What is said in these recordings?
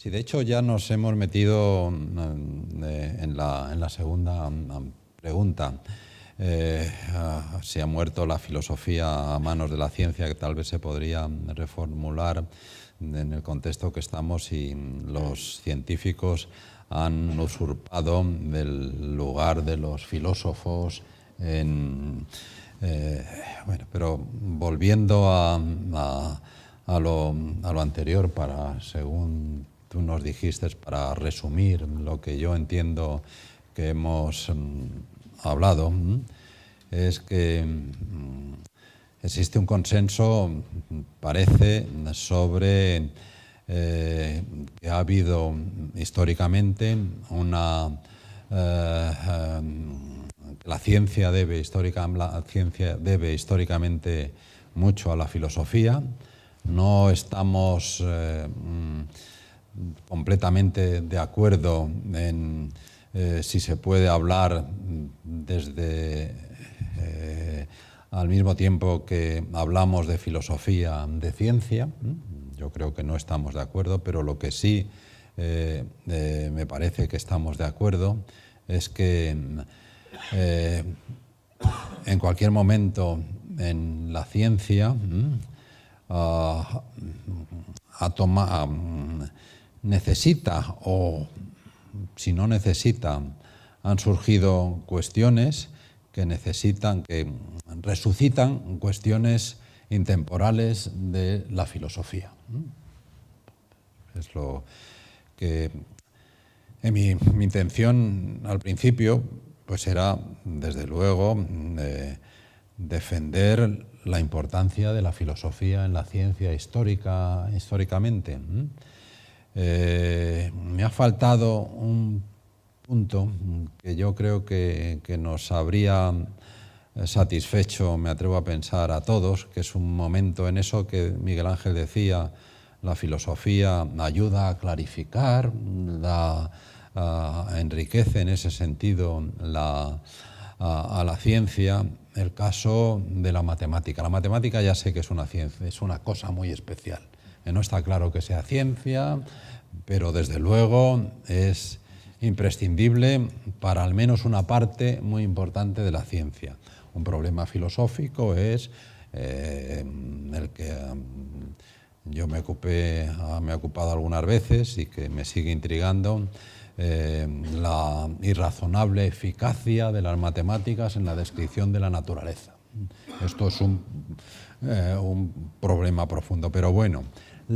Sí, de hecho ya nos hemos metido en la segunda pregunta. Si ha muerto la filosofía a manos de la ciencia, que tal vez se podría reformular en el contexto que estamos, y los científicos han usurpado el lugar de los filósofos bueno, pero volviendo a lo anterior, según tú nos dijiste, para resumir lo que yo entiendo que hemos hablado, es que existe un consenso, parece, sobre que ha habido históricamente la ciencia debe históricamente mucho a la filosofía. No estamos completamente de acuerdo en si se puede hablar desde al mismo tiempo que hablamos de filosofía de ciencia. Yo creo que no estamos de acuerdo, pero lo que sí me parece que estamos de acuerdo es que en cualquier momento en la ciencia necesita, o si no necesita, han surgido cuestiones que resucitan cuestiones intemporales de la filosofía. Es lo que mi intención al principio pues era, desde luego, defender la importancia de la filosofía en la ciencia históricamente. Me ha faltado un punto que yo creo que nos habría satisfecho, me atrevo a pensar, a todos, que es un momento en eso que Miguel Ángel decía: la filosofía ayuda a clarificar, enriquece en ese sentido a la ciencia. El caso de la matemática. La matemática ya sé que es una ciencia, es una cosa muy especial. No está claro que sea ciencia, pero desde luego es imprescindible para al menos una parte muy importante de la ciencia. Un problema filosófico es el que yo me he ocupado algunas veces y que me sigue intrigando, la irrazonable eficacia de las matemáticas en la descripción de la naturaleza. Esto es un problema profundo, pero bueno,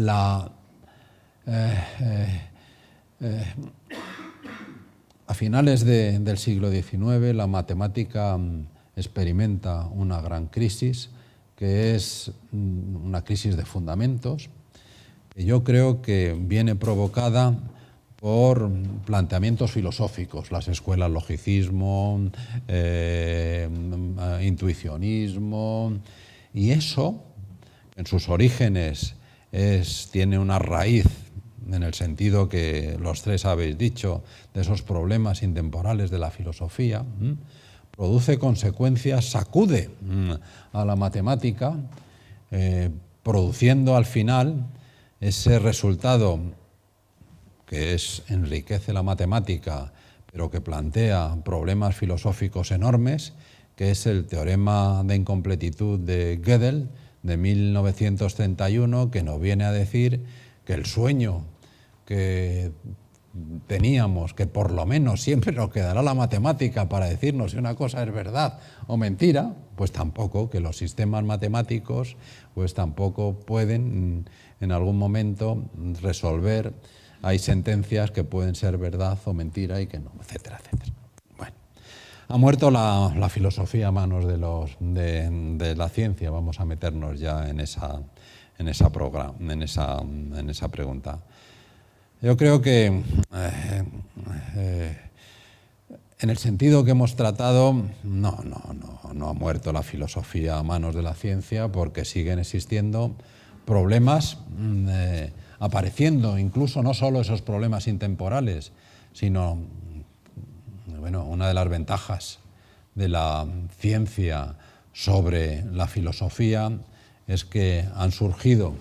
a finales del siglo XIX la matemática experimenta una gran crisis, que es una crisis de fundamentos, que yo creo que viene provocada por planteamientos filosóficos, las escuelas logicismo, intuicionismo, y eso, en sus orígenes, tiene una raíz, en el sentido que los tres habéis dicho, de esos problemas intemporales de la filosofía, produce consecuencias, sacude a la matemática, produciendo al final ese resultado que enriquece la matemática, pero que plantea problemas filosóficos enormes, que es el teorema de incompletitud de Gödel de 1931, que nos viene a decir que el sueño que teníamos, que por lo menos siempre nos quedará la matemática para decirnos si una cosa es verdad o mentira, pues tampoco, que los sistemas matemáticos pues tampoco pueden en algún momento resolver. Hay sentencias que pueden ser verdad o mentira y que no, etcétera, etcétera. Bueno, ha muerto la filosofía a manos de la ciencia. Vamos a meternos ya en esa pregunta. Yo creo que en el sentido que hemos tratado, no ha muerto la filosofía a manos de la ciencia, porque siguen existiendo problemas apareciendo, incluso no solo esos problemas intemporales, sino, bueno, una de las ventajas de la ciencia sobre la filosofía es que han surgido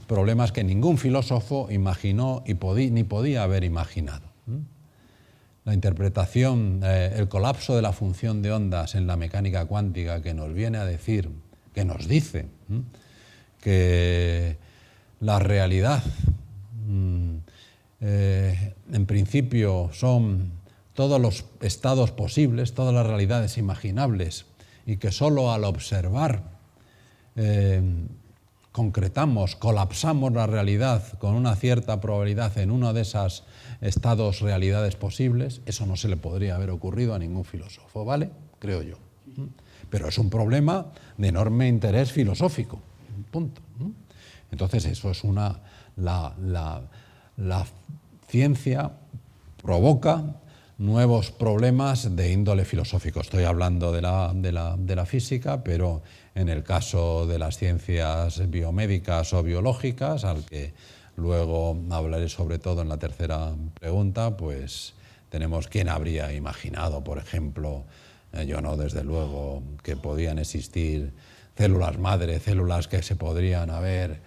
problemas que ningún filósofo imaginó ni podía haber imaginado. La interpretación, el colapso de la función de ondas en la mecánica cuántica, que nos viene a decir, que nos dice que la realidad en principio son todos los estados posibles, todas las realidades imaginables, y que solo al observar concretamos, colapsamos la realidad con una cierta probabilidad en uno de esos estados, realidades posibles, eso no se le podría haber ocurrido a ningún filósofo, ¿vale? Creo yo. Pero es un problema de enorme interés filosófico, punto. Entonces eso es la ciencia provoca nuevos problemas de índole filosófico. Estoy hablando de la física, pero en el caso de las ciencias biomédicas o biológicas, al que luego hablaré sobre todo en la tercera pregunta, pues tenemos quién habría imaginado, por ejemplo, yo no, desde luego, que podían existir células madre, células que se podrían haber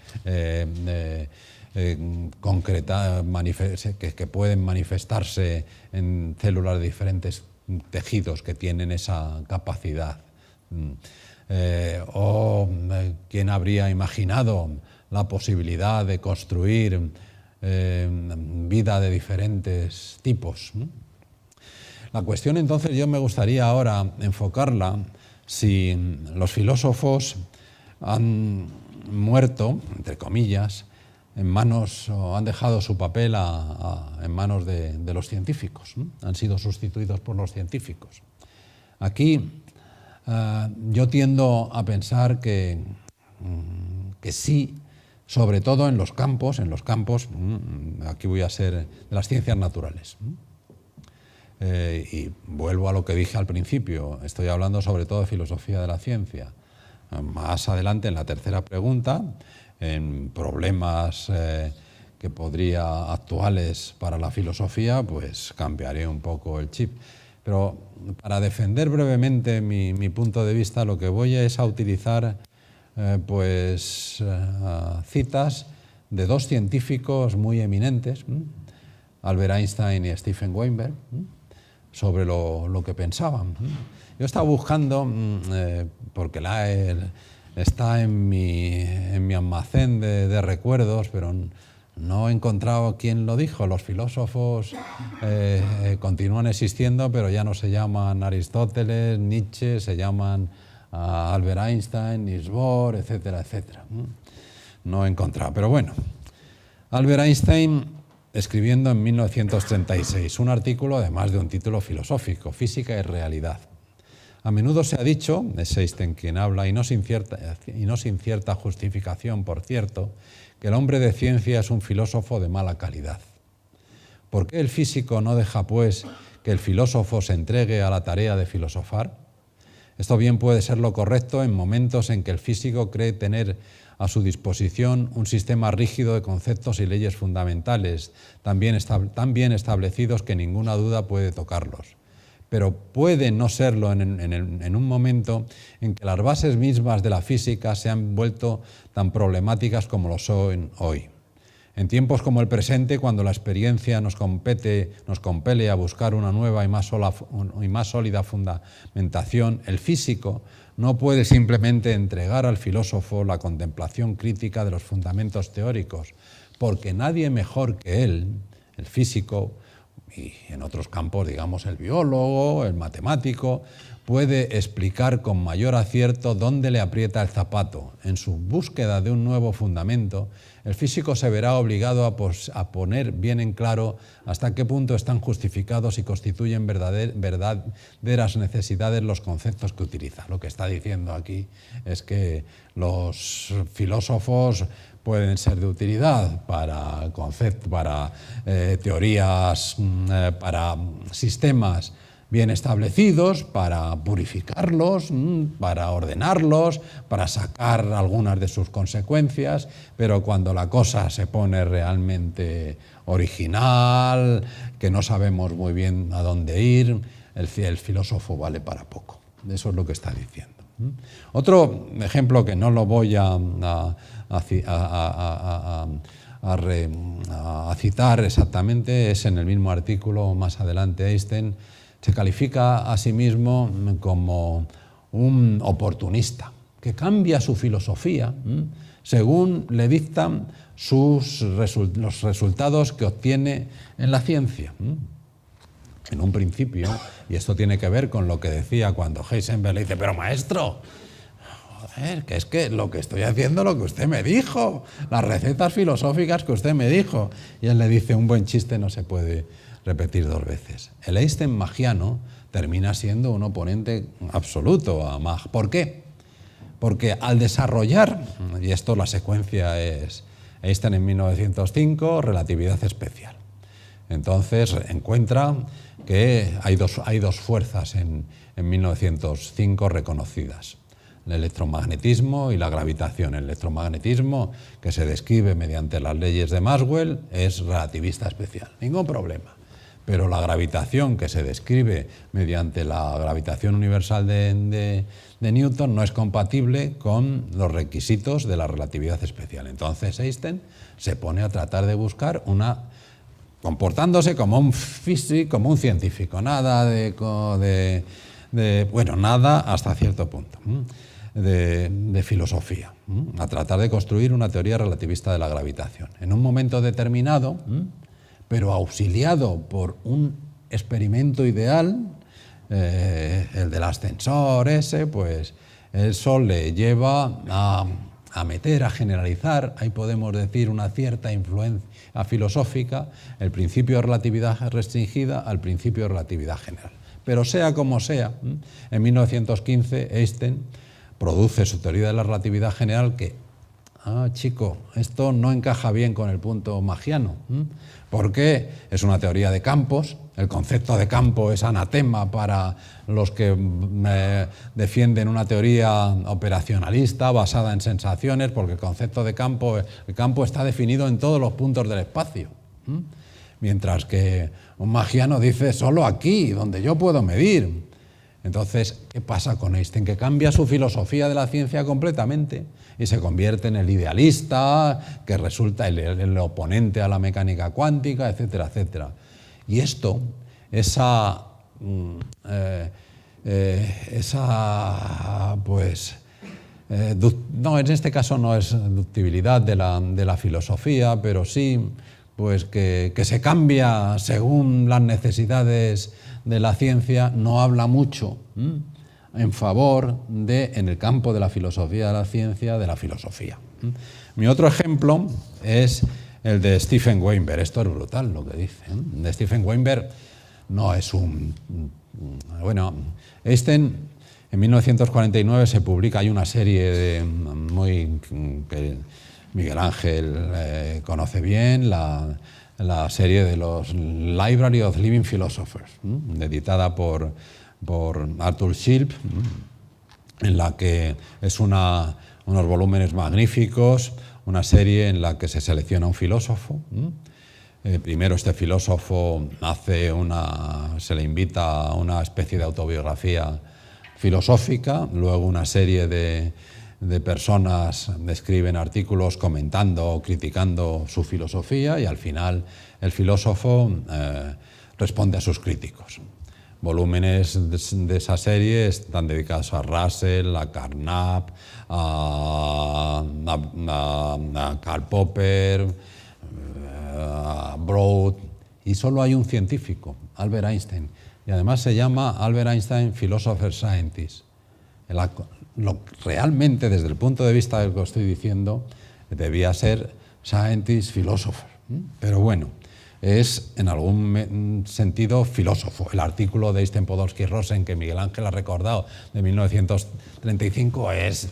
concretado, que pueden manifestarse en células de diferentes tejidos que tienen esa capacidad. ¿Quién habría imaginado la posibilidad de construir vida de diferentes tipos? La cuestión, entonces, yo me gustaría ahora enfocarla si los filósofos han muerto, entre comillas, en manos, o han dejado su papel en manos de los científicos, han sido sustituidos por los científicos. Aquí yo tiendo a pensar que sí, sobre todo en los campos, aquí voy a ser de las ciencias naturales. Y vuelvo a lo que dije al principio, estoy hablando sobre todo de filosofía de la ciencia. Más adelante, en la tercera pregunta, en problemas que podría actuales para la filosofía, pues cambiaré un poco el chip. Pero para defender brevemente mi punto de vista, lo que voy es a utilizar citas de dos científicos muy eminentes, Albert Einstein y Stephen Weinberg, sobre lo que pensaban. Yo estaba buscando, porque está en mi almacén de recuerdos, pero no he encontrado quién lo dijo. Los filósofos continúan existiendo, pero ya no se llaman Aristóteles, Nietzsche, se llaman Albert Einstein, Niels Bohr, etcétera, etcétera. No he encontrado, pero bueno. Albert Einstein, escribiendo en 1936 un artículo, además de un título filosófico, Física y Realidad. A menudo se ha dicho, es Einstein quien habla, y no sin cierta justificación, por cierto, que el hombre de ciencia es un filósofo de mala calidad. ¿Por qué el físico no deja, pues, que el filósofo se entregue a la tarea de filosofar? Esto bien puede ser lo correcto en momentos en que el físico cree tener a su disposición un sistema rígido de conceptos y leyes fundamentales, tan bien establecidos que ninguna duda puede tocarlos. Pero puede no serlo en un momento en que las bases mismas de la física se han vuelto tan problemáticas como lo son hoy. En tiempos como el presente, cuando la experiencia nos compele a buscar una nueva y más sólida fundamentación, el físico no puede simplemente entregar al filósofo la contemplación crítica de los fundamentos teóricos, porque nadie mejor que él, el físico, y en otros campos, digamos, el biólogo, el matemático, puede explicar con mayor acierto dónde le aprieta el zapato. En su búsqueda de un nuevo fundamento, el físico se verá obligado a poner bien en claro hasta qué punto están justificados y constituyen verdaderas necesidades los conceptos que utiliza. Lo que está diciendo aquí es que los filósofos pueden ser de utilidad para teorías, para sistemas bien establecidos, para purificarlos, para ordenarlos, para sacar algunas de sus consecuencias, pero cuando la cosa se pone realmente original, que no sabemos muy bien a dónde ir, el filósofo vale para poco. Eso es lo que está diciendo. Otro ejemplo que no lo voy a a citar exactamente, es en el mismo artículo más adelante. Einstein se califica a sí mismo como un oportunista que cambia su filosofía según le dictan los resultados que obtiene en la ciencia. En un principio, y esto tiene que ver con lo que decía cuando Heisenberg le dice, pero maestro, joder, que es que lo que estoy haciendo lo que usted me dijo, las recetas filosóficas que usted me dijo. Y él le dice, un buen chiste no se puede repetir dos veces. El Einstein magiano termina siendo un oponente absoluto a Mach. ¿Por qué? Porque al desarrollar, y esto la secuencia es Einstein en 1905, relatividad especial. Entonces encuentra que hay dos fuerzas en 1905 reconocidas: el electromagnetismo y la gravitación. El electromagnetismo, que se describe mediante las leyes de Maxwell, es relativista especial, ningún problema. Pero la gravitación, que se describe mediante la gravitación universal de Newton, no es compatible con los requisitos de la relatividad especial. Entonces Einstein se pone a tratar de buscar comportándose como un físico, como un científico, nada nada hasta cierto punto, de filosofía, a tratar de construir una teoría relativista de la gravitación. En un momento determinado, pero auxiliado por un experimento ideal, el del ascensor ese, pues eso le lleva a meter, a generalizar, ahí podemos decir una cierta influencia filosófica, el principio de relatividad restringida al principio de relatividad general. Pero sea como sea, en 1915 Einstein produce su teoría de la relatividad general que, chico, esto no encaja bien con el punto magiano, porque es una teoría de campos. El concepto de campo es anatema para los que defienden una teoría operacionalista basada en sensaciones, porque el concepto de campo, el campo está definido en todos los puntos del espacio, mientras que un magiano dice solo aquí, donde yo puedo medir. Entonces, ¿qué pasa con Einstein? Que cambia su filosofía de la ciencia completamente y se convierte en el idealista, que resulta el oponente a la mecánica cuántica, etcétera, etcétera. Y esto, no, en este caso no es ductibilidad de la filosofía, pero sí pues que se cambia según las necesidades de la ciencia, no habla mucho en favor en el campo de la filosofía de la ciencia, de la filosofía. Mi otro ejemplo es el de Stephen Weinberg. Esto es brutal lo que dice. De Stephen Weinberg no es Einstein, en 1949 se publica, hay una serie que Miguel Ángel conoce bien, la serie de los Library of Living Philosophers, editada por Arthur Schilp, en la que es unos volúmenes magníficos, una serie en la que se selecciona un filósofo. Primero este filósofo se le invita a una especie de autobiografía filosófica, luego una serie de personas escriben artículos comentando o criticando su filosofía y al final el filósofo responde a sus críticos. Volúmenes de esa serie están dedicados a Russell, a Carnap, a Karl Popper, a Broad, y solo hay un científico, Albert Einstein, y además se llama Albert Einstein Philosopher Scientist. Realmente, desde el punto de vista del que estoy diciendo, debía ser Scientist Philosopher, pero bueno, es en algún sentido filósofo. El artículo de Einstein, Podolsky y Rosen, que Miguel Ángel ha recordado, de 1935, es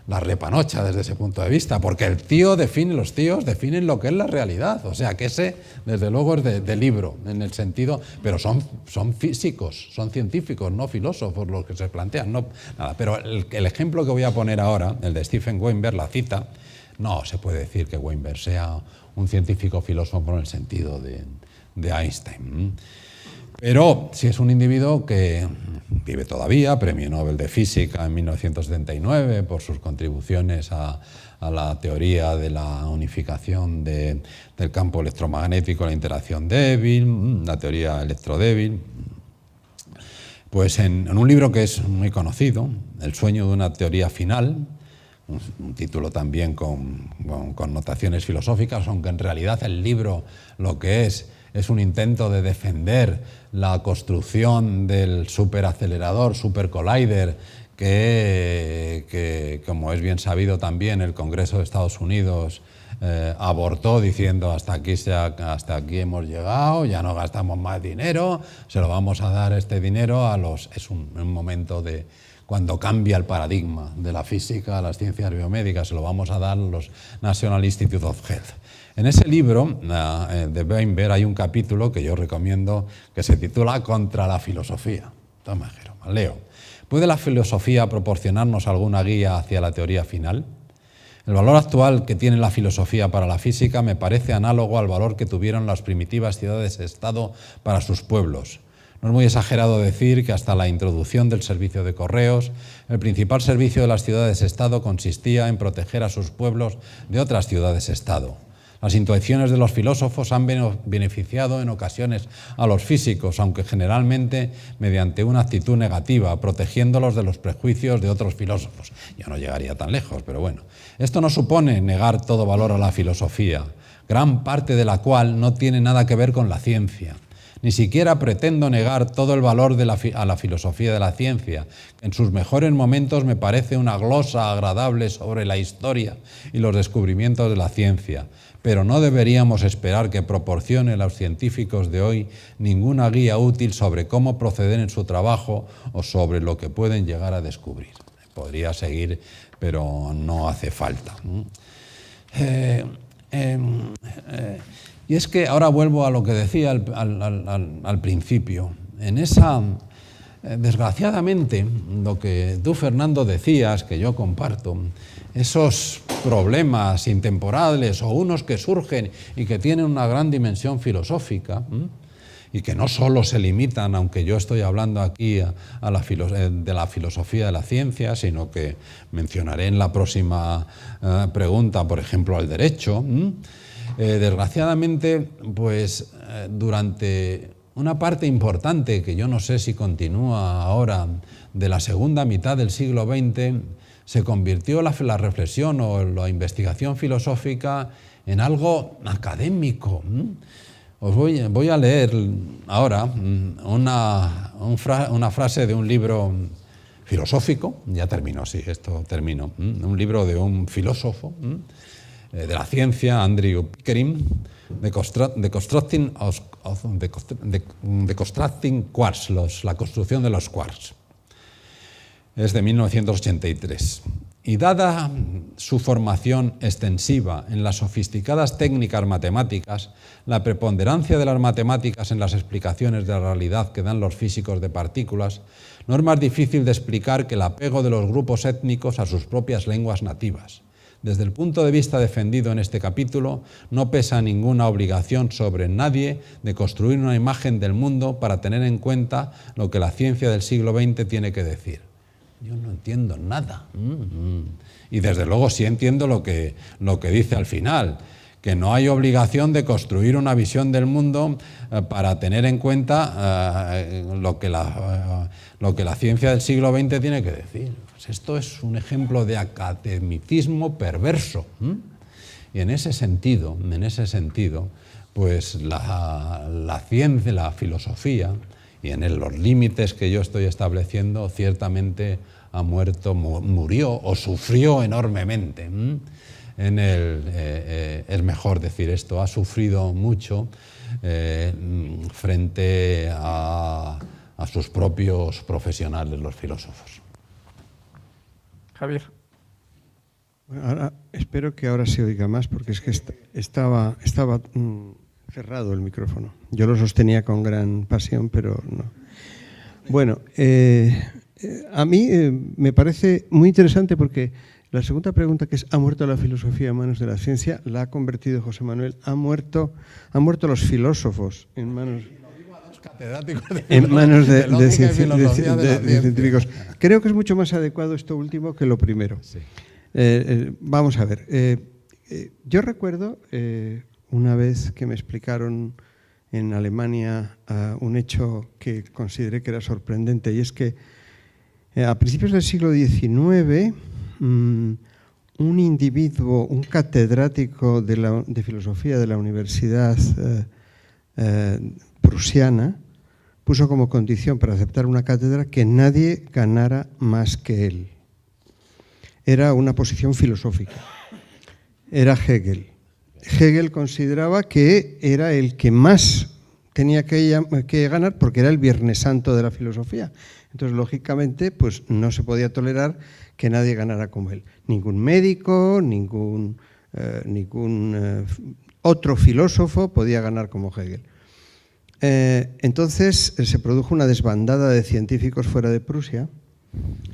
la repanocha desde ese punto de vista, porque los tíos definen lo que es la realidad. O sea, que ese, desde luego, es de libro, en el sentido, pero son físicos, son científicos, no filósofos los que se plantean. No, nada. Pero el ejemplo que voy a poner ahora, el de Stephen Weinberg, la cita, no se puede decir que Weinberg sea un científico filósofo en el sentido de Einstein. Pero sí es un individuo que vive todavía, premio Nobel de Física en 1979 por sus contribuciones a a la teoría de la unificación del campo electromagnético, la interacción débil, la teoría electrodébil. Pues en un libro que es muy conocido, El sueño de una teoría final, un título también con connotaciones filosóficas, aunque en realidad el libro lo que es un intento de defender la construcción del superacelerador, supercollider, que como es bien sabido también, el Congreso de Estados Unidos abortó diciendo hasta aquí hemos llegado, ya no gastamos más dinero, se lo vamos a dar este dinero a los... Es un momento de cuando cambia el paradigma de la física a las ciencias biomédicas, se lo vamos a dar a los National Institute of Health. En ese libro de Weinberg hay un capítulo que yo recomiendo que se titula Contra la filosofía. Toma, Jeroma, leo. ¿Puede la filosofía proporcionarnos alguna guía hacia la teoría final? El valor actual que tiene la filosofía para la física me parece análogo al valor que tuvieron las primitivas ciudades-estado para sus pueblos. No es muy exagerado decir que hasta la introducción del servicio de correos, el principal servicio de las ciudades-estado consistía en proteger a sus pueblos de otras ciudades-estado. Las intuiciones de los filósofos han beneficiado en ocasiones a los físicos, aunque generalmente mediante una actitud negativa, protegiéndolos de los prejuicios de otros filósofos. Yo no llegaría tan lejos, pero bueno. Esto no supone negar todo valor a la filosofía, gran parte de la cual no tiene nada que ver con la ciencia. Ni siquiera pretendo negar todo el valor a la filosofía de la ciencia. En sus mejores momentos me parece una glosa agradable sobre la historia y los descubrimientos de la ciencia. Pero no deberíamos esperar que proporcione a los científicos de hoy ninguna guía útil sobre cómo proceder en su trabajo o sobre lo que pueden llegar a descubrir. Podría seguir, pero no hace falta. Y es que ahora vuelvo a lo que decía al principio. En esa, desgraciadamente, lo que tú, Fernando, decías, que yo comparto, esos problemas intemporales o unos que surgen y que tienen una gran dimensión filosófica y que no solo se limitan, aunque yo estoy hablando aquí de la filosofía de la ciencia, sino que mencionaré en la próxima pregunta, por ejemplo, al derecho. Desgraciadamente, pues durante una parte importante, que yo no sé si continúa ahora, de la segunda mitad del siglo XX, se convirtió la reflexión o la investigación filosófica en algo académico. Os voy a leer ahora una frase de un libro filosófico, ya termino, sí, esto termino, un libro de un filósofo de la ciencia, Andrew Pickering, de Constructing Quarks, la construcción de los quarks. Es de 1983. Y dada su formación extensiva en las sofisticadas técnicas matemáticas, la preponderancia de las matemáticas en las explicaciones de la realidad que dan los físicos de partículas, no es más difícil de explicar que el apego de los grupos étnicos a sus propias lenguas nativas. Desde el punto de vista defendido en este capítulo, no pesa ninguna obligación sobre nadie de construir una imagen del mundo para tener en cuenta lo que la ciencia del siglo XX tiene que decir. Yo no entiendo nada. Y desde luego sí entiendo lo que dice al final, que no hay obligación de construir una visión del mundo para tener en cuenta lo que la ciencia del siglo XX tiene que decir. Pues esto es un ejemplo de academicismo perverso. Y en ese sentido, pues la ciencia, la filosofía, y en los límites que yo estoy estableciendo, ciertamente murió o sufrió enormemente. Es mejor decir esto, ha sufrido mucho frente a sus propios profesionales, los filósofos. Javier. Bueno, ahora, espero que ahora se oiga más, porque es que estaba cerrado el micrófono. Yo lo sostenía con gran pasión, pero no. Bueno, a mí me parece muy interesante porque la segunda pregunta, que es ¿ha muerto la filosofía en manos de la ciencia?, la ha convertido José Manuel. Han muerto los filósofos en manos de científicos. Creo que es mucho más adecuado esto último que lo primero. Sí. Vamos a ver. Yo recuerdo una vez que me explicaron en Alemania un hecho que consideré que era sorprendente, y es que a principios del siglo XIX un individuo, un catedrático de filosofía de la Universidad prusiana, puso como condición para aceptar una cátedra que nadie ganara más que él. Era una posición filosófica. Era Hegel. Hegel consideraba que era el que más tenía que ganar porque era el Viernes Santo de la filosofía. Entonces, lógicamente, pues no se podía tolerar que nadie ganara como él. Ningún médico, ningún otro filósofo podía ganar como Hegel. Entonces se produjo una desbandada de científicos fuera de Prusia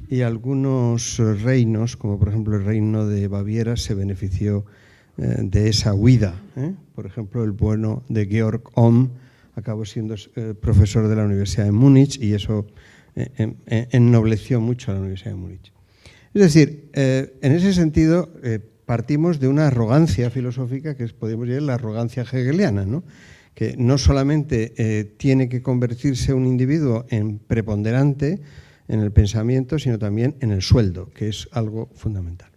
y algunos reinos, como por ejemplo el reino de Baviera, se benefició de esa huida. Por ejemplo, el bueno de Georg Ohm acabó siendo profesor de la Universidad de Múnich y eso ennobleció mucho a la Universidad de Múnich. Es decir, en ese sentido partimos de una arrogancia filosófica que podríamos llamar la arrogancia hegeliana, ¿no? Que no solamente tiene que convertirse un individuo en preponderante en el pensamiento, sino también en el sueldo, que es algo fundamental.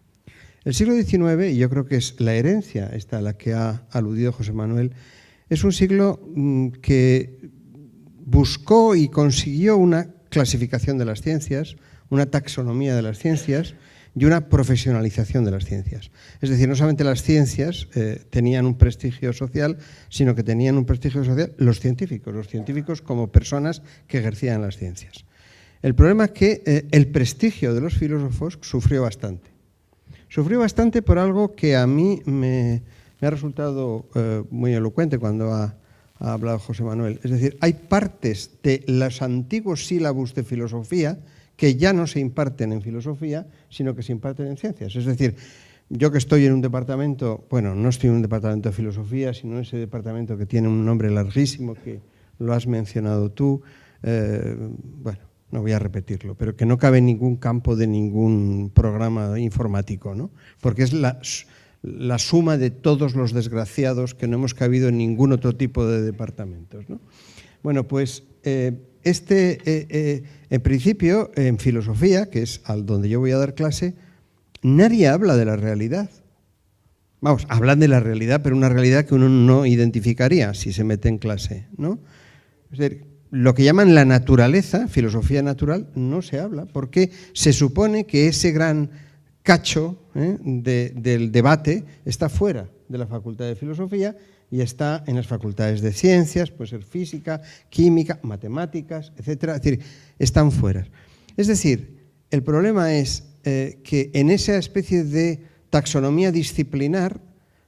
El siglo XIX, y yo creo que es la herencia esta a la que ha aludido José Manuel, es un siglo que buscó y consiguió una clasificación de las ciencias, una taxonomía de las ciencias y una profesionalización de las ciencias. Es decir, no solamente las ciencias tenían un prestigio social, sino que tenían un prestigio social los científicos como personas que ejercían las ciencias. El problema es que el prestigio de los filósofos sufrió bastante. Sufrió bastante por algo que a mí me ha resultado muy elocuente cuando ha hablado José Manuel. Es decir, hay partes de los antiguos sílabus de filosofía que ya no se imparten en filosofía, sino que se imparten en ciencias. Es decir, yo que estoy en un departamento, bueno, no estoy en un departamento de filosofía, sino en ese departamento que tiene un nombre larguísimo, que lo has mencionado tú, bueno, no voy a repetirlo, pero que no cabe en ningún campo de ningún programa informático, ¿no? Porque es la suma de todos los desgraciados que no hemos cabido en ningún otro tipo de departamentos, ¿no? Bueno, pues en principio, en filosofía, que es al donde yo voy a dar clase, nadie habla de la realidad. Vamos, hablan de la realidad, pero una realidad que uno no identificaría si se mete en clase, ¿no? Es decir, lo que llaman la naturaleza, filosofía natural, no se habla, porque se supone que ese gran cacho del debate está fuera de la Facultad de Filosofía y está en las facultades de ciencias, puede ser física, química, matemáticas, etcétera. Es decir, están fuera. Es decir, el problema es que en esa especie de taxonomía disciplinar,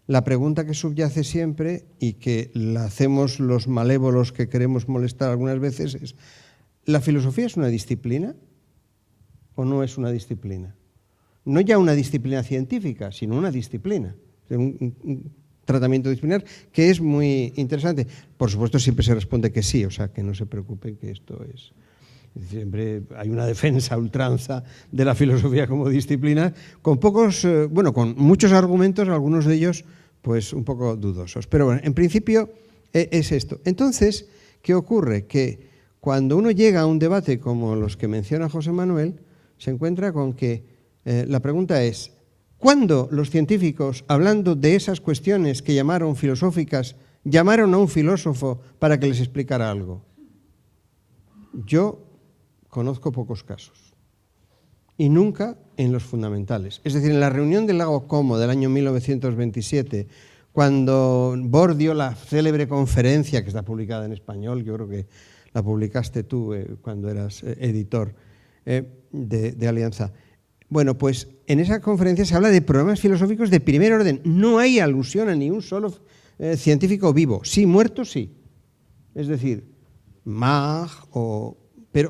la pregunta que subyace siempre y que la hacemos los malévolos que queremos molestar algunas veces es: ¿la filosofía es una disciplina o no es una disciplina? No ya una disciplina científica, sino una disciplina. Un tratamiento disciplinar que es muy interesante. Por supuesto, siempre se responde que sí, o sea, que no se preocupen que esto es... Siempre hay una defensa a ultranza de la filosofía como disciplina, con con muchos argumentos, algunos de ellos pues un poco dudosos. Pero bueno, en principio es esto. Entonces, ¿qué ocurre? Que cuando uno llega a un debate como los que menciona José Manuel, se encuentra con que la pregunta es: ¿cuándo los científicos, hablando de esas cuestiones que llamaron filosóficas, llamaron a un filósofo para que les explicara algo? Yo conozco pocos casos, y nunca en los fundamentales. Es decir, en la reunión del Lago Como del año 1927, cuando Bohr dio la célebre conferencia, que está publicada en español, yo creo que la publicaste tú cuando eras editor de Alianza. Bueno, pues en esa conferencia se habla de problemas filosóficos de primer orden. No hay alusión a ni un solo científico vivo. Sí, muerto, sí. Es decir, Mach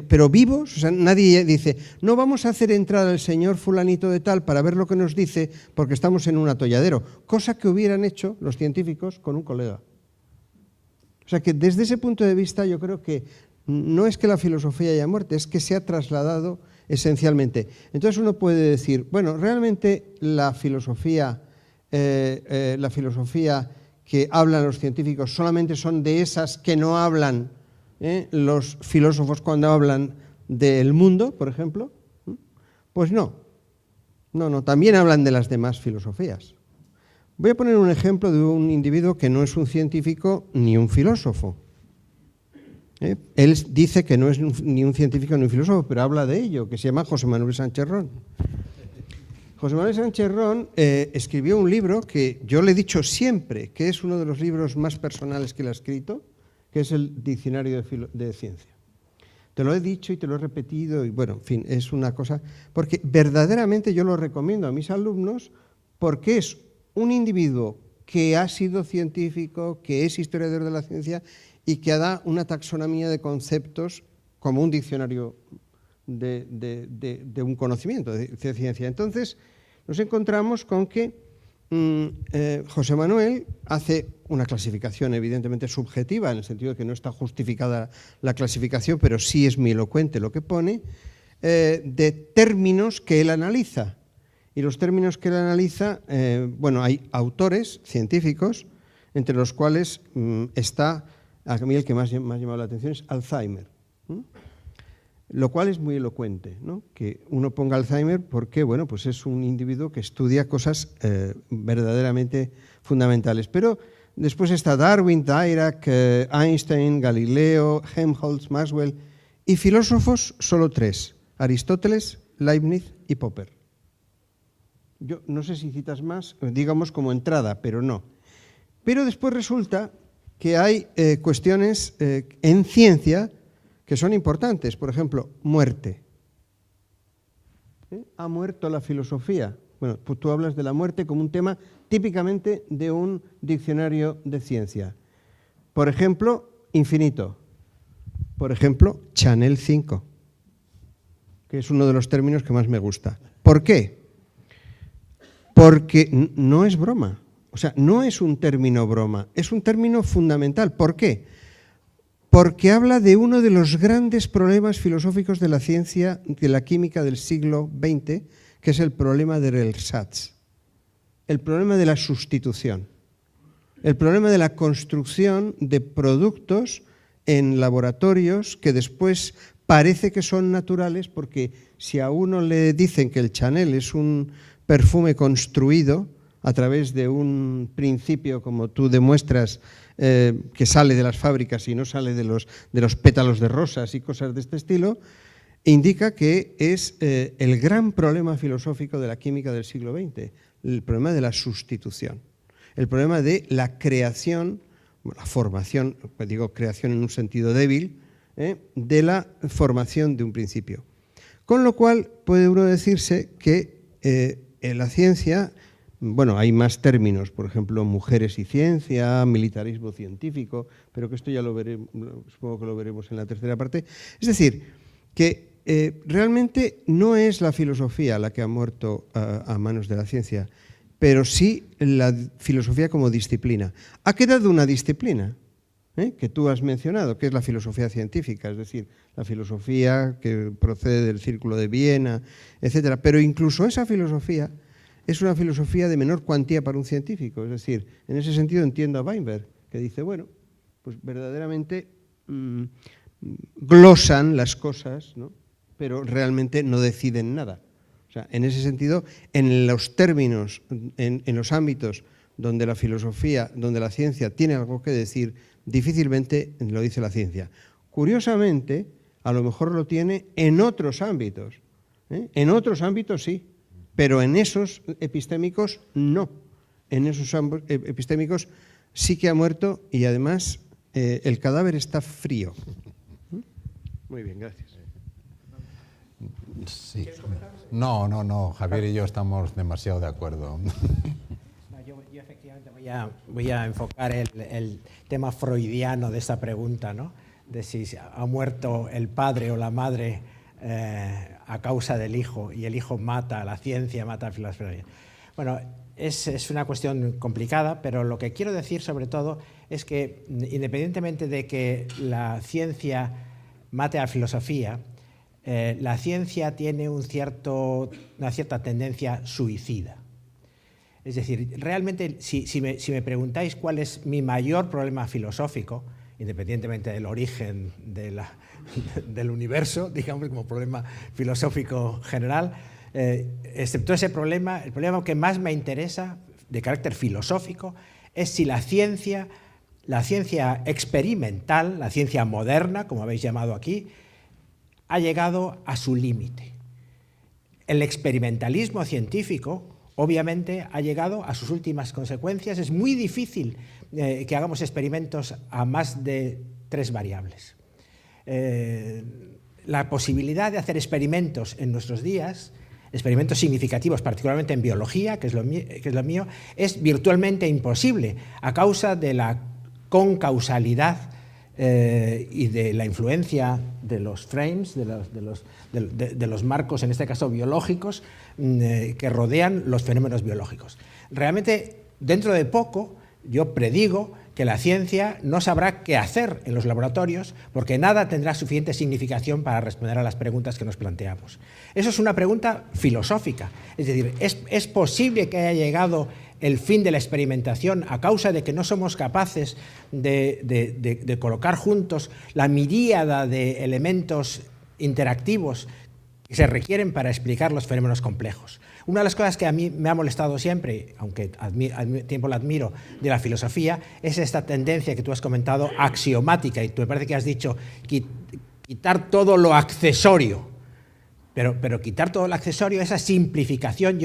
pero vivos, o sea, nadie dice: no vamos a hacer entrar al señor fulanito de tal para ver lo que nos dice porque estamos en un atolladero, cosa que hubieran hecho los científicos con un colega. O sea que desde ese punto de vista yo creo que no es que la filosofía haya muerto, es que se ha trasladado esencialmente. Entonces uno puede decir, bueno, realmente la filosofía que hablan los científicos solamente son de esas que no hablan los filósofos cuando hablan del mundo, por ejemplo. Pues no, también hablan de las demás filosofías. Voy a poner un ejemplo de un individuo que no es un científico ni un filósofo. Él dice que no es ni un científico ni un filósofo, pero habla de ello, que se llama José Manuel Sánchez Ron. José Manuel Sánchez Ron escribió un libro que yo le he dicho siempre que es uno de los libros más personales que él ha escrito, que es el Diccionario de Ciencia. Te lo he dicho y te lo he repetido y bueno, en fin, es una cosa, porque verdaderamente yo lo recomiendo a mis alumnos porque es un individuo que ha sido científico, que es historiador de la ciencia y que da una taxonomía de conceptos como un diccionario de un conocimiento de ciencia. Entonces, nos encontramos con que José Manuel hace una clasificación evidentemente subjetiva, en el sentido de que no está justificada la clasificación, pero sí es muy elocuente lo que pone, de términos que él analiza. Y los términos que él analiza, bueno, hay autores científicos, entre los cuales está, a mí el que más me ha llamado la atención es Alzheimer. Lo cual es muy elocuente, ¿no? Que uno ponga Alzheimer porque, bueno, pues es un individuo que estudia cosas verdaderamente fundamentales. Pero después está Darwin, Dirac, Einstein, Galileo, Helmholtz, Maxwell y filósofos solo 3, Aristóteles, Leibniz y Popper. Yo no sé si citas más, digamos como entrada, pero no. Pero después resulta que hay cuestiones en ciencia que son importantes. Por ejemplo, muerte. ¿Ha muerto la filosofía? Bueno, pues tú hablas de la muerte como un tema típicamente de un diccionario de ciencia. Por ejemplo, infinito. Por ejemplo, Chanel 5, que es uno de los términos que más me gusta. ¿Por qué? Porque no es broma. O sea, no es un término broma, es un término fundamental. ¿Por qué? Porque habla de uno de los grandes problemas filosóficos de la ciencia, de la química del siglo XX, que es el problema del ersatz, el problema de la sustitución, el problema de la construcción de productos en laboratorios que después parece que son naturales, porque si a uno le dicen que el Chanel es un perfume construido a través de un principio, como tú demuestras, que sale de las fábricas y no sale de los pétalos de rosas y cosas de este estilo, indica que es el gran problema filosófico de la química del siglo XX, el problema de la sustitución, el problema de la creación, la formación, pues digo creación en un sentido débil, de la formación de un principio. Con lo cual puede uno decirse que en la ciencia, bueno, hay más términos, por ejemplo, mujeres y ciencia, militarismo científico, pero que esto ya lo veremos, supongo que lo veremos en la tercera parte. Es decir, que realmente no es la filosofía la que ha muerto a manos de la ciencia, pero sí la filosofía como disciplina. Ha quedado una disciplina que tú has mencionado, que es la filosofía científica, es decir, la filosofía que procede del Círculo de Viena, etcétera. Pero incluso esa filosofía es una filosofía de menor cuantía para un científico. Es decir, en ese sentido entiendo a Weinberg, que dice, bueno, pues verdaderamente glosan las cosas, ¿no? Pero realmente no deciden nada. O sea, en ese sentido, en los términos, en los ámbitos donde la filosofía, donde la ciencia tiene algo que decir, difícilmente lo dice la ciencia. Curiosamente, a lo mejor lo tiene en otros ámbitos. En otros ámbitos sí, pero en esos epistémicos no. En esos epistémicos sí que ha muerto y además el cadáver está frío. Muy bien, gracias. Sí. No, Javier y yo estamos demasiado de acuerdo. Yo efectivamente voy a enfocar el tema freudiano de esta pregunta, ¿no? De si ha muerto el padre o la madre a causa del hijo y el hijo mata a la ciencia, mata a la filosofía. Bueno, es una cuestión complicada, pero lo que quiero decir sobre todo es que independientemente de que la ciencia mate a la filosofía, la ciencia tiene una cierta tendencia suicida. Es decir, realmente, si me preguntáis cuál es mi mayor problema filosófico, independientemente del origen del universo, digamos, como problema filosófico general, excepto ese problema, el problema que más me interesa, de carácter filosófico, es si la ciencia experimental, la ciencia moderna, como habéis llamado aquí, ha llegado a su límite. El experimentalismo científico, obviamente, ha llegado a sus últimas consecuencias. Es muy difícil que hagamos experimentos a más de 3 variables. La posibilidad de hacer experimentos en nuestros días, experimentos significativos, particularmente en biología, que es lo mío, es virtualmente imposible a causa de la concausalidad y de la influencia de los frames, de los marcos, en este caso biológicos, que rodean los fenómenos biológicos. Realmente, dentro de poco, yo predigo que la ciencia no sabrá qué hacer en los laboratorios porque nada tendrá suficiente significación para responder a las preguntas que nos planteamos. Eso es una pregunta filosófica. Es decir, ¿es posible que haya llegado el fin de la experimentación a causa de que no somos capaces de colocar juntos la miríada de elementos interactivos que se requieren para explicar los fenómenos complejos? Una de las cosas que a mí me ha molestado siempre, aunque al tiempo la admiro, de la filosofía, es esta tendencia que tú has comentado, axiomática, y tú me parece que has dicho quitar todo lo accesorio. Pero quitar todo lo accesorio, esa simplificación,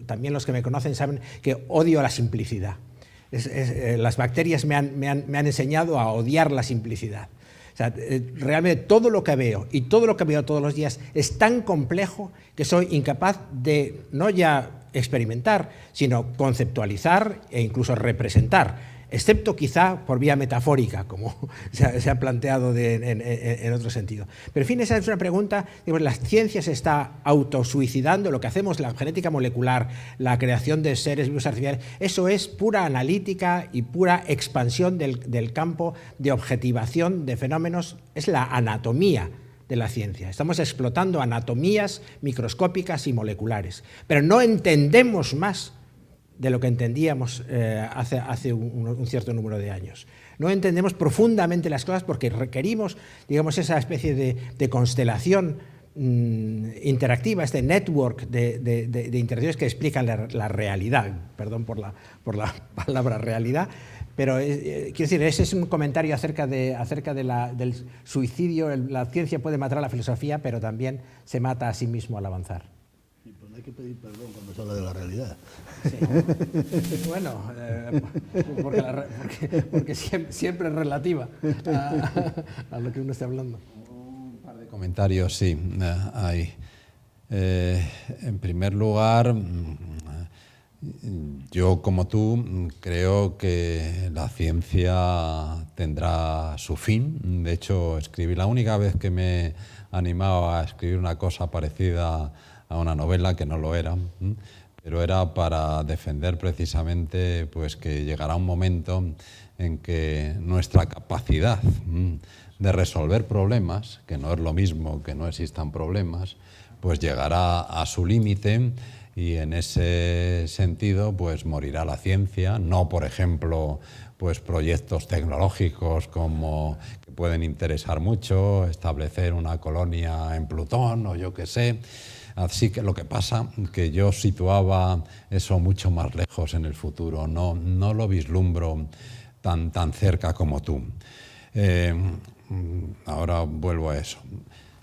también los que me conocen saben que odio la simplicidad. Las bacterias me han enseñado a odiar la simplicidad. O sea, realmente todo lo que veo y todo lo que veo todos los días es tan complejo que soy incapaz de no ya experimentar, sino conceptualizar e incluso representar, excepto quizá por vía metafórica, como se ha planteado en otro sentido. Pero en fin, esa es una pregunta, digamos, la ciencia se está autosuicidando, lo que hacemos, la genética molecular, la creación de seres vivos artificiales, eso es pura analítica y pura expansión del campo de objetivación de fenómenos, es la anatomía de la ciencia. Estamos explotando anatomías microscópicas y moleculares, pero no entendemos más de lo que entendíamos hace un cierto número de años. No entendemos profundamente las cosas porque requerimos, digamos, esa especie de constelación interactiva, este network de interacciones que explican la realidad. Perdón por la palabra realidad, pero quiero decir, ese es un comentario acerca del suicidio. La ciencia puede matar a la filosofía, pero también se mata a sí mismo al avanzar. Hay que pedir perdón cuando se habla de la realidad. Sí. Bueno, porque siempre es relativa a lo que uno está hablando. Un par de comentarios, sí, hay. En primer lugar, yo como tú creo que la ciencia tendrá su fin. De hecho, la única vez que me he animado a escribir una cosa parecida a una novela, que no lo era, pero era para defender precisamente pues, que llegará un momento en que nuestra capacidad de resolver problemas, que no es lo mismo que no existan problemas, pues llegará a su límite y en ese sentido pues morirá la ciencia, no por ejemplo pues proyectos tecnológicos como que pueden interesar mucho, establecer una colonia en Plutón o yo qué sé. Así que lo que pasa que yo situaba eso mucho más lejos en el futuro, no lo vislumbro tan cerca como tú. Ahora vuelvo a eso.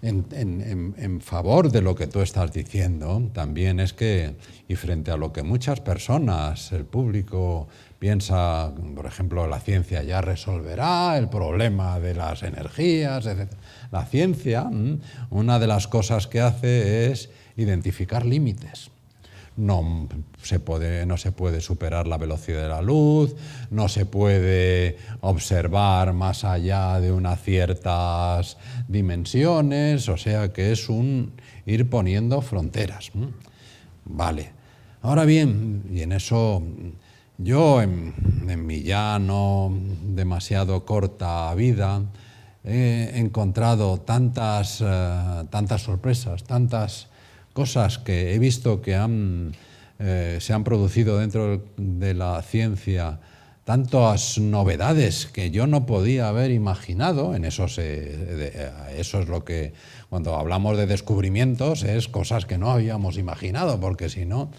En favor de lo que tú estás diciendo, también es que, y frente a lo que muchas personas, el público, piensa, por ejemplo, la ciencia ya resolverá el problema de las energías, etc. La ciencia, una de las cosas que hace es identificar límites. No se puede superar la velocidad de la luz, no se puede observar más allá de unas ciertas dimensiones, o sea que es ir poniendo fronteras. Vale. Ahora bien, y en eso yo en mi ya no demasiado corta vida, he encontrado tantas sorpresas, tantas cosas que he visto que se han producido dentro de la ciencia, tantas novedades que yo no podía haber imaginado. Eso es lo que, cuando hablamos de descubrimientos, es cosas que no habíamos imaginado, porque si no,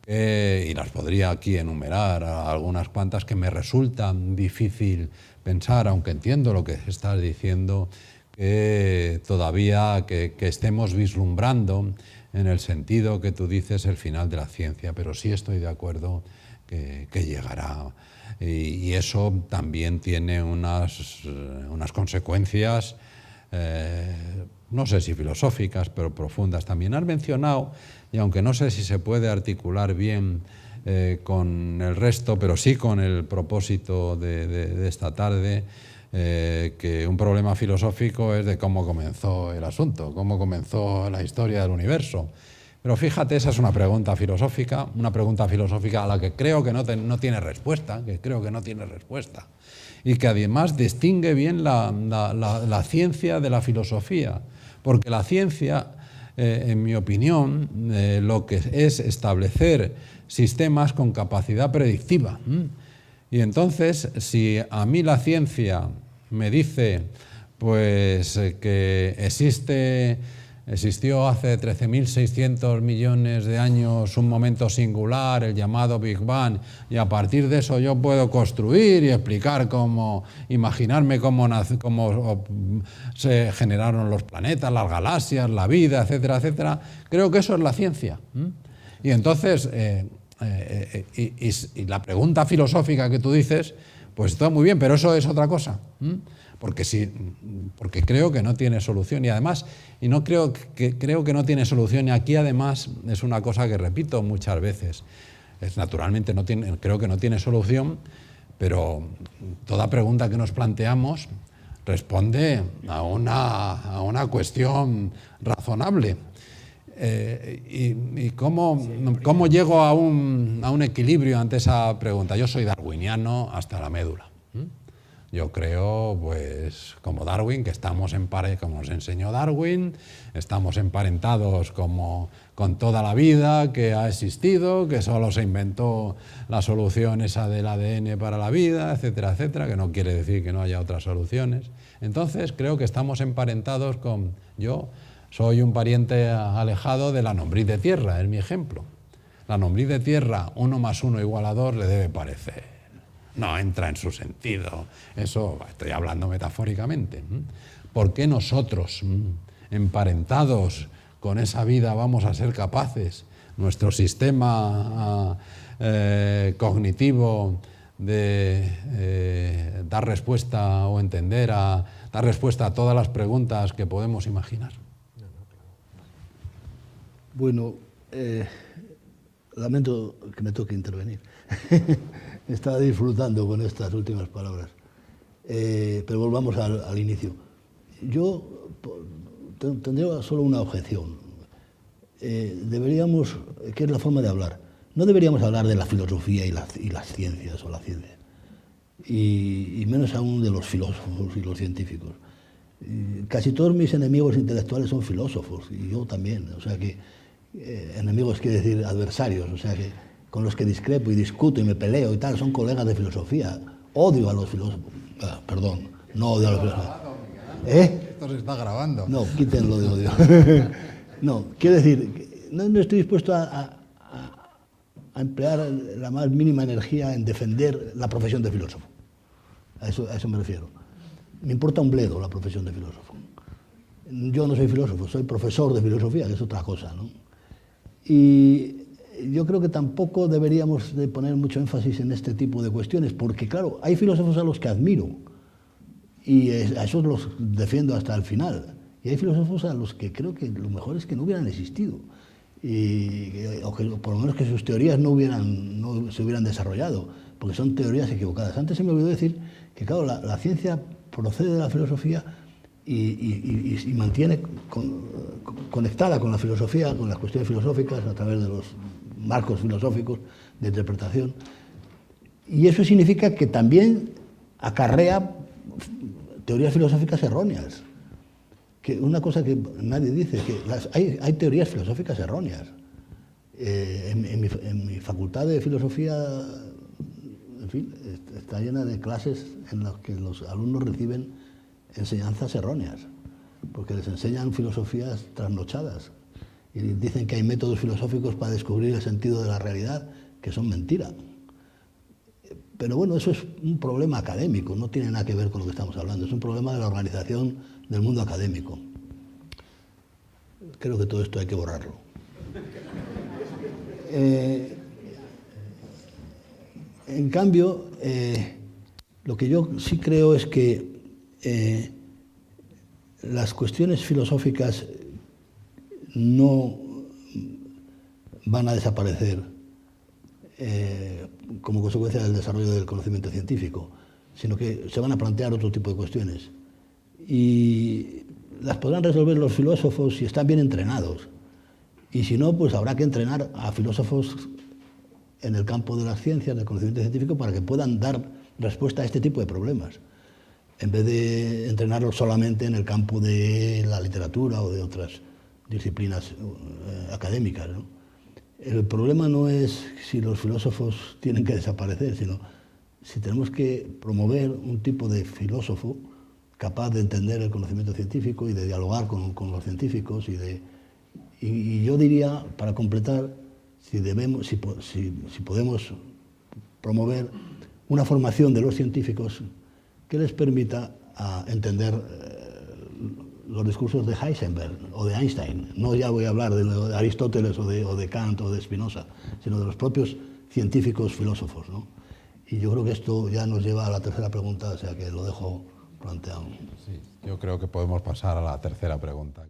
y las podría aquí enumerar algunas cuantas que me resultan difícil pensar, aunque entiendo lo que estás diciendo, que todavía que estemos vislumbrando en el sentido que tú dices el final de la ciencia, pero sí estoy de acuerdo que llegará. Y eso también tiene unas consecuencias, no sé si filosóficas, pero profundas. También has mencionado, y aunque no sé si se puede articular bien con el resto, pero sí con el propósito de esta tarde, que un problema filosófico es de cómo comenzó el asunto, cómo comenzó la historia del universo. Pero fíjate, esa es una pregunta filosófica a la que creo que no tiene respuesta, y que además distingue bien la ciencia de la filosofía, porque la ciencia, en mi opinión, lo que es establecer sistemas con capacidad predictiva. Y entonces, si a mí la ciencia me dice pues que existió hace 13.600 millones de años un momento singular, el llamado Big Bang, y a partir de eso yo puedo construir y explicar imaginarme cómo se generaron los planetas, las galaxias, la vida, etcétera, etcétera. Creo que eso es la ciencia. Y entonces, y la pregunta filosófica que tú dices, pues está muy bien, pero eso es otra cosa. Porque creo que no tiene solución, y además, creo que no tiene solución, y aquí además es una cosa que repito muchas veces, naturalmente creo que no tiene solución, pero toda pregunta que nos planteamos responde a una cuestión razonable. ¿Y cómo llego a un equilibrio ante esa pregunta? Yo soy darwiniano hasta la médula. Yo creo, pues, como Darwin, que como nos enseñó Darwin, estamos emparentados con toda la vida que ha existido, que solo se inventó la solución esa del ADN para la vida, etcétera, etcétera, que no quiere decir que no haya otras soluciones. Entonces, creo que estamos emparentados yo soy un pariente alejado de la lombriz de tierra, es mi ejemplo. La lombriz de tierra, 1 más 1 igual a 2, le debe parecer. No entra en su sentido. Eso estoy hablando metafóricamente. ¿Por qué nosotros, emparentados con esa vida, vamos a ser capaces, nuestro sistema cognitivo, de dar respuesta o dar respuesta a todas las preguntas que podemos imaginar? Bueno, lamento que me toque intervenir. Estaba disfrutando con estas últimas palabras. Pero volvamos al inicio. Yo tendría solo una objeción. ¿Qué es la forma de hablar? No deberíamos hablar de la filosofía y las ciencias o la ciencia, y menos aún de los filósofos y los científicos. Casi todos mis enemigos intelectuales son filósofos, y yo también. O sea que enemigos quiere decir adversarios, o sea que con los que discrepo y discuto y me peleo y tal, son colegas de filosofía. Odio a los filósofos. Perdón, no odio a los filósofos. Esto se está grabando. No, quítenlo de odio. No, quiero decir, no estoy dispuesto a emplear la más mínima energía en defender la profesión de filósofo. A eso me refiero. Me importa un bledo la profesión de filósofo. Yo no soy filósofo, soy profesor de filosofía, que es otra cosa, ¿no? Y yo creo que tampoco deberíamos de poner mucho énfasis en este tipo de cuestiones, porque claro, hay filósofos a los que admiro y a esos los defiendo hasta el final, y hay filósofos a los que creo que lo mejor es que no hubieran existido, o que por lo menos que sus teorías no se hubieran desarrollado, porque son teorías equivocadas. Antes se me olvidó decir que claro, la ciencia procede de la filosofía y mantiene conectada con la filosofía, con las cuestiones filosóficas, a través de los marcos filosóficos de interpretación. Y eso significa que también acarrea teorías filosóficas erróneas. Que una cosa que nadie dice, que hay teorías filosóficas erróneas. En mi facultad de filosofía, en fin, está llena de clases en las que los alumnos reciben enseñanzas erróneas, porque les enseñan filosofías trasnochadas y dicen que hay métodos filosóficos para descubrir el sentido de la realidad, que son mentira. Pero bueno, eso es un problema académico, no tiene nada que ver con lo que estamos hablando, es un problema de la organización del mundo académico. Creo que todo esto hay que borrarlo. En cambio, lo que yo sí creo es que las cuestiones filosóficas no van a desaparecer como consecuencia del desarrollo del conocimiento científico, sino que se van a plantear otro tipo de cuestiones. Y las podrán resolver los filósofos si están bien entrenados. Y si no, pues habrá que entrenar a filósofos en el campo de las ciencias, del conocimiento científico, para que puedan dar respuesta a este tipo de problemas, en vez de entrenarlos solamente en el campo de la literatura o de otras disciplinas académicas, ¿no? El problema no es si los filósofos tienen que desaparecer, sino si tenemos que promover un tipo de filósofo capaz de entender el conocimiento científico y de dialogar con los científicos y yo diría, para completar, si podemos promover una formación de los científicos que les permita entender los discursos de Heisenberg o de Einstein. No ya voy a hablar de Aristóteles o de Kant o de Spinoza, sino de los propios científicos filósofos, ¿no? Y yo creo que esto ya nos lleva a la tercera pregunta, o sea que lo dejo planteado. Sí, yo creo que podemos pasar a la tercera pregunta.